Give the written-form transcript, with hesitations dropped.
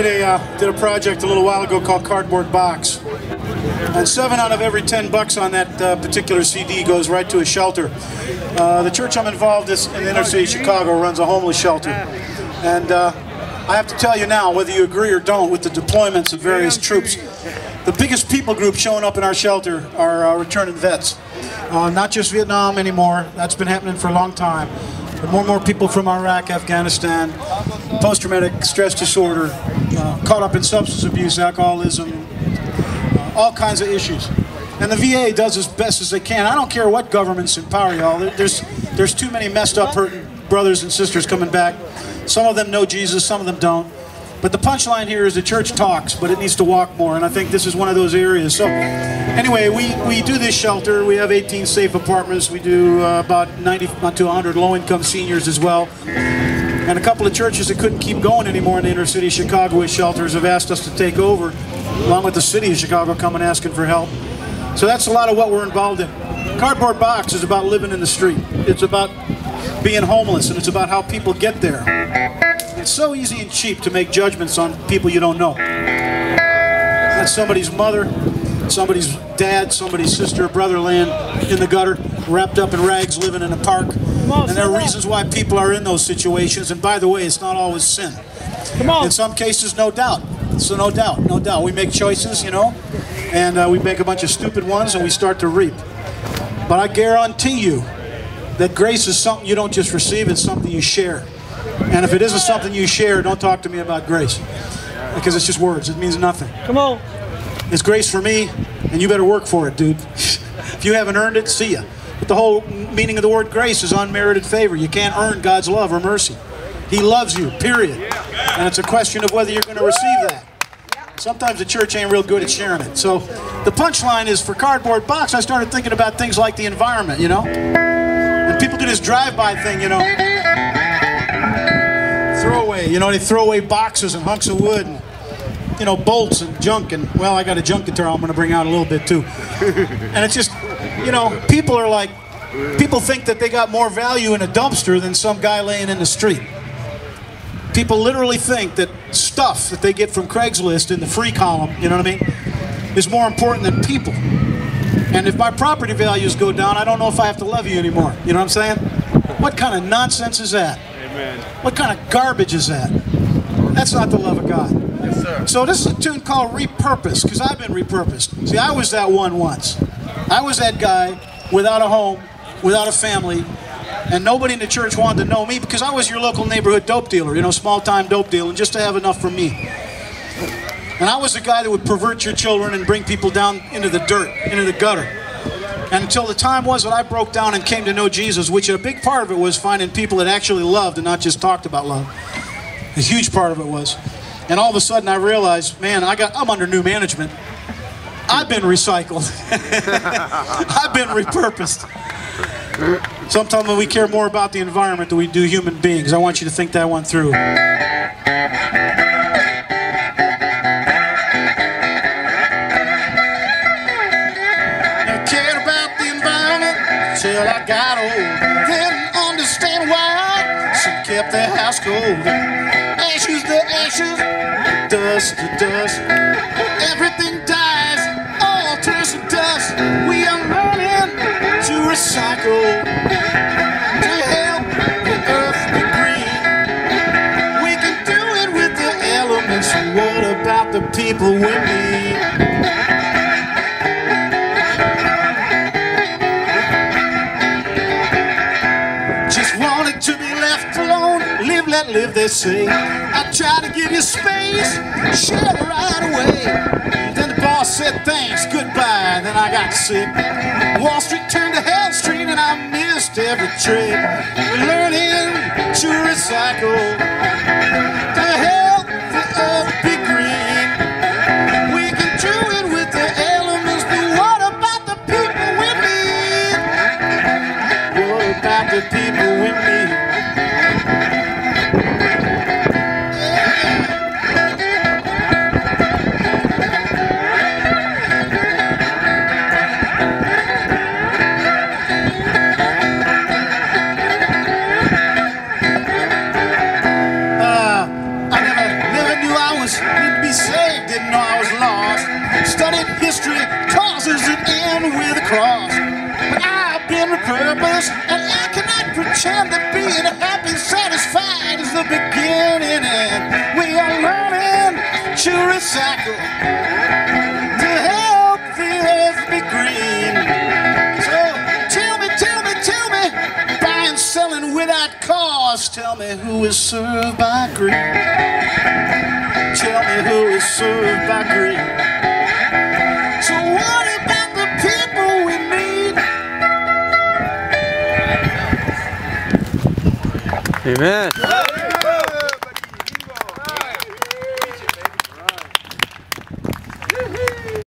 did a project a little while ago called Cardboard Box, and 7 out of every 10 bucks on that particular CD goes right to a shelter. The church I'm involved in the inner city of Chicago runs a homeless shelter, and I have to tell you now, whether you agree or don't with the deployments of various troops, the biggest people group showing up in our shelter are returning vets. Not just Vietnam anymore, that's been happening for a long time. But more and more people from Iraq, Afghanistan, post-traumatic stress disorder, caught up in substance abuse, alcoholism, all kinds of issues. And the VA does as best as they can. I don't care what government's in power, y'all. There's too many messed up, hurting brothers and sisters coming back. Some of them know Jesus, some of them don't. But the punchline here is the church talks, but it needs to walk more, and I think this is one of those areas. So anyway, we do this shelter. We have 18 safe apartments. We do about 90 to 100 low-income seniors as well. And a couple of churches that couldn't keep going anymore in the inner city of Chicago with shelters have asked us to take over, along with the city of Chicago coming asking for help. So that's a lot of what we're involved in. Cardboard Box is about living in the street. It's about being homeless, and it's about how people get there. It's so easy and cheap to make judgments on people you don't know. That's somebody's mother, somebody's dad, somebody's sister or brother laying in the gutter, wrapped up in rags, living in a park. And there are reasons why people are in those situations, and by the way, it's not always sin. In some cases, no doubt. So no doubt. We make choices, you know, and we make a bunch of stupid ones, and we start to reap. But I guarantee you that grace is something you don't just receive, it's something you share. And if it isn't something you share, don't talk to me about grace. Because it's just words, it means nothing. Come on. It's grace for me, and you better work for it, dude. If you haven't earned it, see ya. But the whole meaning of the word grace is unmerited favor. You can't earn God's love or mercy. He loves you, period. And it's a question of whether you're going to receive that. Sometimes the church ain't real good at sharing it. So the punchline is, for Cardboard Box, I started thinking about things like the environment, you know? And people do this drive-by thing, you know? Throwaway, you know, they throw away boxes and hunks of wood and, you know, bolts and junk. And, well, I got a junk guitar I'm going to bring out a little bit too. And it's just, you know, people are like, people think that they got more value in a dumpster than some guy laying in the street. People literally think that stuff that they get from Craigslist in the free column, you know what I mean, is more important than people. And if my property values go down, I don't know if I have to love you anymore. You know what I'm saying? What kind of nonsense is that? Amen. What kind of garbage is that? That's not the love of God. Yes, sir. So this is a tune called Repurposed, because I've been repurposed. See, I was that one once. I was that guy without a home, without a family, and nobody in the church wanted to know me because I was your local neighborhood dope dealer, you know, small-time dope dealer, just to have enough for me. And I was the guy that would pervert your children and bring people down into the dirt, into the gutter. And until the time was that I broke down and came to know Jesus, which a big part of it was finding people that actually loved and not just talked about love. A huge part of it was. And all of a sudden I realized, man, I'm under new management. I've been recycled. I've been repurposed. Sometimes we care more about the environment than we do human beings. I want you to think that one through. Till I got old, didn't understand why she kept the house cold. Ashes to ashes, dust to dust, everything dies, all turns to dust. We are learning to recycle, to help the earth be green. We can do it with the elements. What about the people we need? To be left alone, live, let live, they say. I try to give you space, share right away. Then the boss said thanks, goodbye, then I got sick. Wall Street turned to Hell Street and I missed every trick. We're learning to recycle, to help the earth be green. We can do it with the elements, but what about the people we need? What about the people we need? cross. But I've been repurposed, and I cannot pretend that being happy and satisfied is the beginning. And we are learning to recycle to help the earth be green. So tell me, buying, selling without cost. Tell me who is served by greed. Tell me who is served by greed. So what about the people we need? Amen.